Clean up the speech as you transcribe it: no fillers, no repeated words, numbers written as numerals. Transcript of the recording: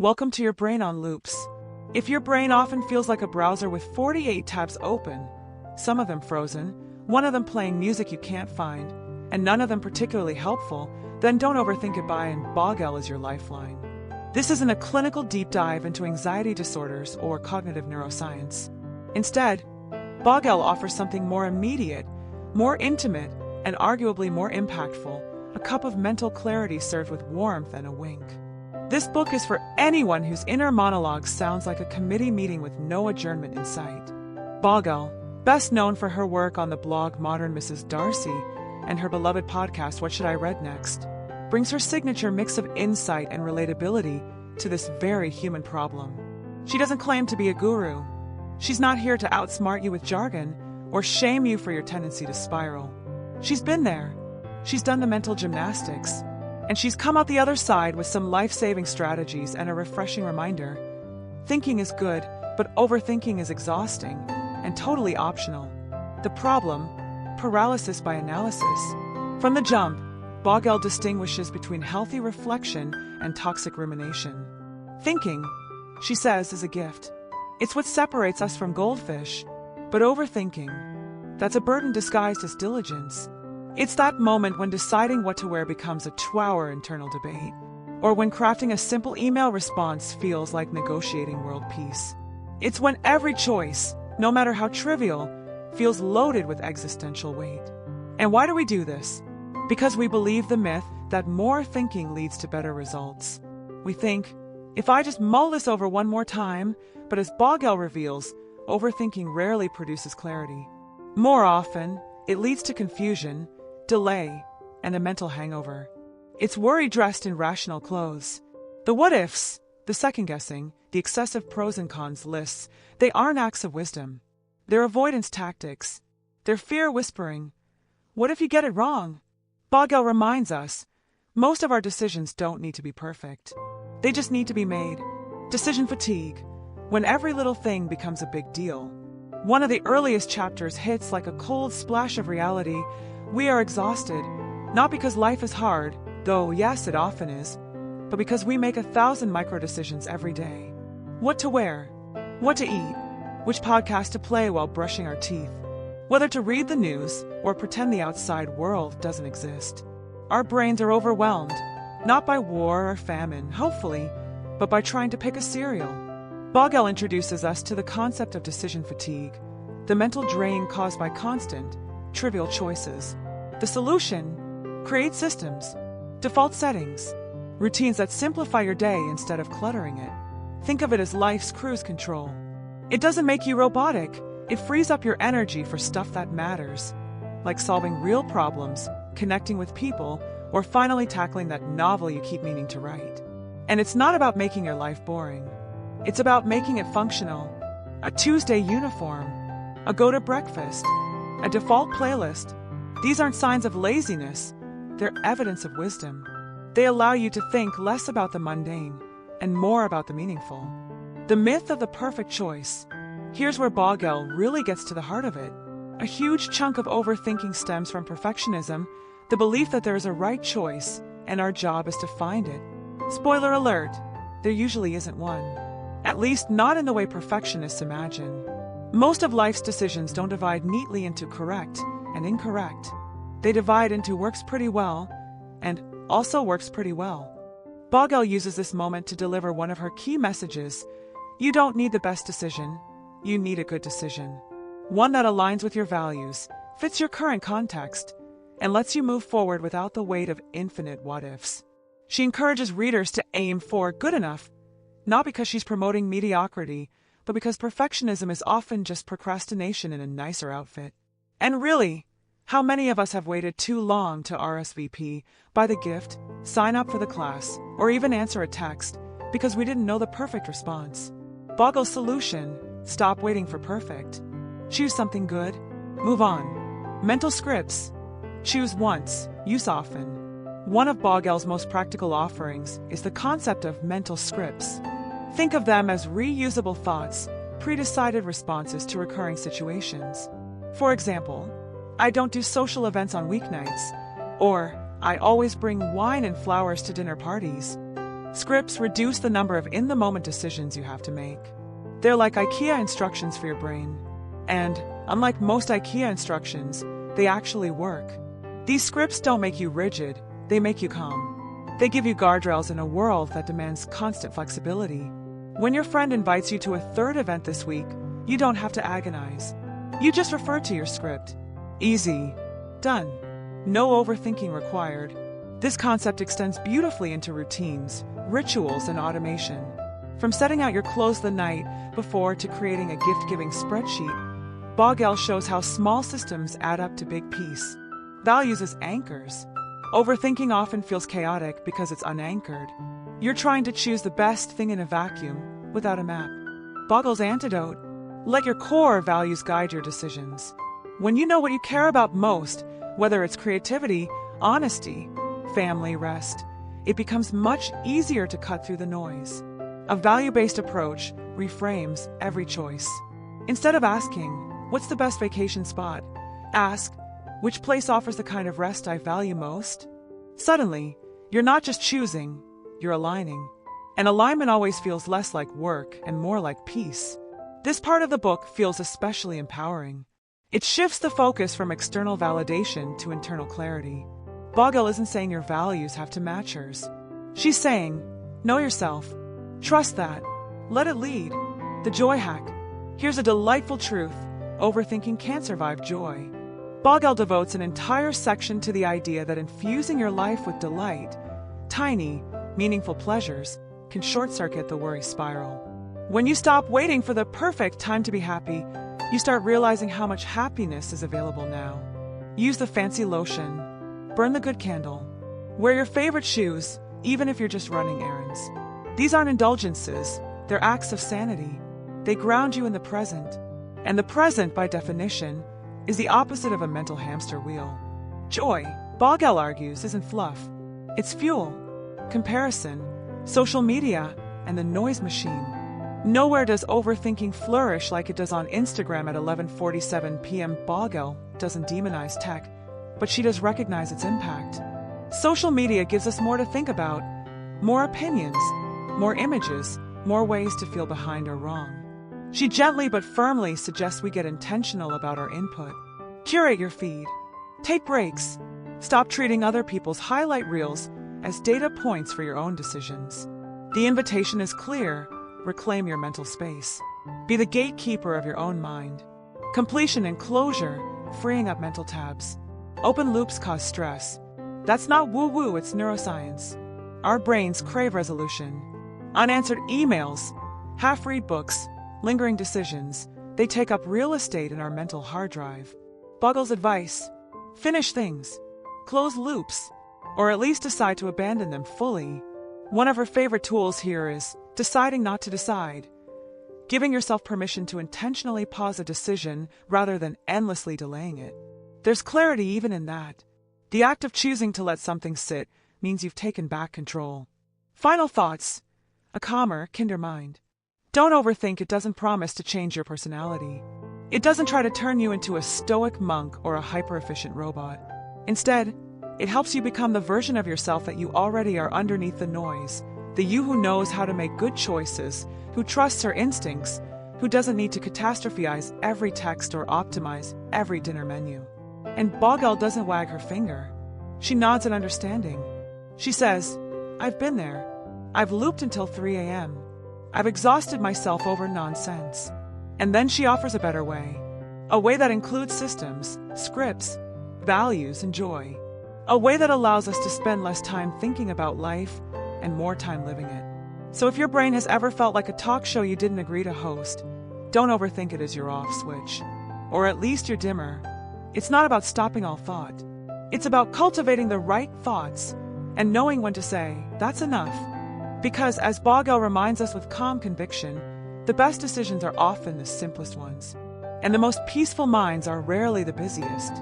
Welcome to your brain on loops. If your brain often feels like a browser with 48 tabs open, some of them frozen, one of them playing music you can't find, and none of them particularly helpful, then Don't Overthink It by Anne Bogel is your lifeline. This isn't a clinical deep dive into anxiety disorders or cognitive neuroscience. Instead, Bogel offers something more immediate, more intimate, and arguably more impactful, a cup of mental clarity served with warmth and a wink. This book is for anyone whose inner monologue sounds like a committee meeting with no adjournment in sight. Bogel, best known for her work on the blog Modern Mrs. Darcy and her beloved podcast What Should I Read Next, brings her signature mix of insight and relatability to this very human problem. She doesn't claim to be a guru. She's not here to outsmart you with jargon or shame you for your tendency to spiral. She's been there. She's done the mental gymnastics. And she's come out the other side with some life-saving strategies and a refreshing reminder. Thinking is good, but overthinking is exhausting and totally optional. The problem? Paralysis by analysis. From the jump, Bogel distinguishes between healthy reflection and toxic rumination. Thinking, she says, is a gift. It's what separates us from goldfish. But overthinking, that's a burden disguised as diligence. It's that moment when deciding what to wear becomes a 2-hour internal debate, or when crafting a simple email response feels like negotiating world peace. It's when every choice, no matter how trivial, feels loaded with existential weight. And why do we do this? Because we believe the myth that more thinking leads to better results. We think, if I just mull this over one more time, but as Bogel reveals, overthinking rarely produces clarity. More often, it leads to confusion, delay, and a mental hangover. It's worry dressed in rational clothes. The what-ifs, the second-guessing, the excessive pros and cons lists, they aren't acts of wisdom. They're avoidance tactics. They're fear whispering. What if you get it wrong? Bogel reminds us, most of our decisions don't need to be perfect. They just need to be made. Decision fatigue, when every little thing becomes a big deal. One of the earliest chapters hits like a cold splash of reality. We are exhausted, not because life is hard, though yes, it often is, but because we make 1,000 micro-decisions every day. What to wear, what to eat, which podcast to play while brushing our teeth, whether to read the news or pretend the outside world doesn't exist. Our brains are overwhelmed, not by war or famine, hopefully, but by trying to pick a cereal. Bogel introduces us to the concept of decision fatigue, the mental drain caused by constant, trivial choices. The solution? Create systems, default settings, routines that simplify your day instead of cluttering it. Think of it as life's cruise control. It doesn't make you robotic. It frees up your energy for stuff that matters, like solving real problems, connecting with people, or finally tackling that novel you keep meaning to write. And it's not about making your life boring. It's about making it functional. A Tuesday uniform, a go-to breakfast, a default playlist. These aren't signs of laziness. They're evidence of wisdom. They allow you to think less about the mundane and more about the meaningful. The myth of the perfect choice. Here's where Bogel really gets to the heart of it. A huge chunk of overthinking stems from perfectionism, the belief that there is a right choice, and our job is to find it. Spoiler alert, there usually isn't one. At least not in the way perfectionists imagine. Most of life's decisions don't divide neatly into correct and incorrect. They divide into works pretty well and also works pretty well. Bogel uses this moment to deliver one of her key messages. You don't need the best decision. You need a good decision. One that aligns with your values, fits your current context, and lets you move forward without the weight of infinite what-ifs. She encourages readers to aim for good enough, not because she's promoting mediocrity, but because perfectionism is often just procrastination in a nicer outfit. And really, how many of us have waited too long to RSVP, buy the gift, sign up for the class, or even answer a text because we didn't know the perfect response? Bogel's solution: stop waiting for perfect. Choose something good. Move on. Mental scripts. Choose once, use often. One of Bogel's most practical offerings is the concept of mental scripts. Think of them as reusable thoughts, pre-decided responses to recurring situations. For example, I don't do social events on weeknights, or I always bring wine and flowers to dinner parties. Scripts reduce the number of in-the-moment decisions you have to make. They're like IKEA instructions for your brain. And, unlike most IKEA instructions, they actually work. These scripts don't make you rigid, they make you calm. They give you guardrails in a world that demands constant flexibility. When your friend invites you to a third event this week, you don't have to agonize. You just refer to your script. Easy. Done. No overthinking required. This concept extends beautifully into routines, rituals, and automation. From setting out your clothes the night before to creating a gift-giving spreadsheet, Bogel shows how small systems add up to big peace. Values as anchors. Overthinking often feels chaotic because it's unanchored. You're trying to choose the best thing in a vacuum without a map. Bogel's antidote. Let your core values guide your decisions. When you know what you care about most, whether it's creativity, honesty, family, rest, it becomes much easier to cut through the noise. A value-based approach reframes every choice. Instead of asking, "What's the best vacation spot?" ask, "Which place offers the kind of rest I value most?" Suddenly, you're not just choosing, you're aligning. And alignment always feels less like work and more like peace. This part of the book feels especially empowering. It shifts the focus from external validation to internal clarity. Bogel isn't saying your values have to match hers. She's saying, know yourself. Trust that. Let it lead. The joy hack. Here's a delightful truth. Overthinking can't survive joy. Bogel devotes an entire section to the idea that infusing your life with delight, tiny, meaningful pleasures, can short-circuit the worry spiral. When you stop waiting for the perfect time to be happy, you start realizing how much happiness is available now. Use the fancy lotion. Burn the good candle. Wear your favorite shoes, even if you're just running errands. These aren't indulgences, they're acts of sanity. They ground you in the present. And the present, by definition, is the opposite of a mental hamster wheel. Joy, Bogel argues, isn't fluff. It's fuel, comparison, social media, and the noise machine. Nowhere does overthinking flourish like it does on Instagram at 11:47 p.m. Bogel doesn't demonize tech, but she does recognize its impact. Social media gives us more to think about, more opinions, more images, more ways to feel behind or wrong. She gently but firmly suggests we get intentional about our input. Curate your feed. Take breaks. Stop treating other people's highlight reels as data points for your own decisions. The invitation is clear. Reclaim your mental space. Be the gatekeeper of your own mind. Completion and closure, freeing up mental tabs. Open loops cause stress. That's not woo-woo, it's neuroscience. Our brains crave resolution. Unanswered emails, half-read books, lingering decisions, they take up real estate in our mental hard drive. Bogel's advice: finish things, close loops, or at least decide to abandon them fully. One of her favorite tools here is deciding not to decide, giving yourself permission to intentionally pause a decision rather than endlessly delaying it. There's clarity even in that. The act of choosing to let something sit means you've taken back control. Final thoughts. A calmer, kinder mind. Don't overthink it doesn't promise to change your personality. It doesn't try to turn you into a stoic monk or a hyper-efficient robot. Instead, it helps you become the version of yourself that you already are underneath the noise, the you who knows how to make good choices, who trusts her instincts, who doesn't need to catastrophize every text or optimize every dinner menu. And Bogel doesn't wag her finger. She nods in understanding. She says, I've been there. I've looped until 3 a.m. I've exhausted myself over nonsense. And then she offers a better way. A way that includes systems, scripts, values, and joy. A way that allows us to spend less time thinking about life and more time living it. So if your brain has ever felt like a talk show you didn't agree to host, don't overthink it as your off switch. Or at least your dimmer. It's not about stopping all thought. It's about cultivating the right thoughts and knowing when to say, that's enough. Because as Bogel reminds us with calm conviction, the best decisions are often the simplest ones. And the most peaceful minds are rarely the busiest.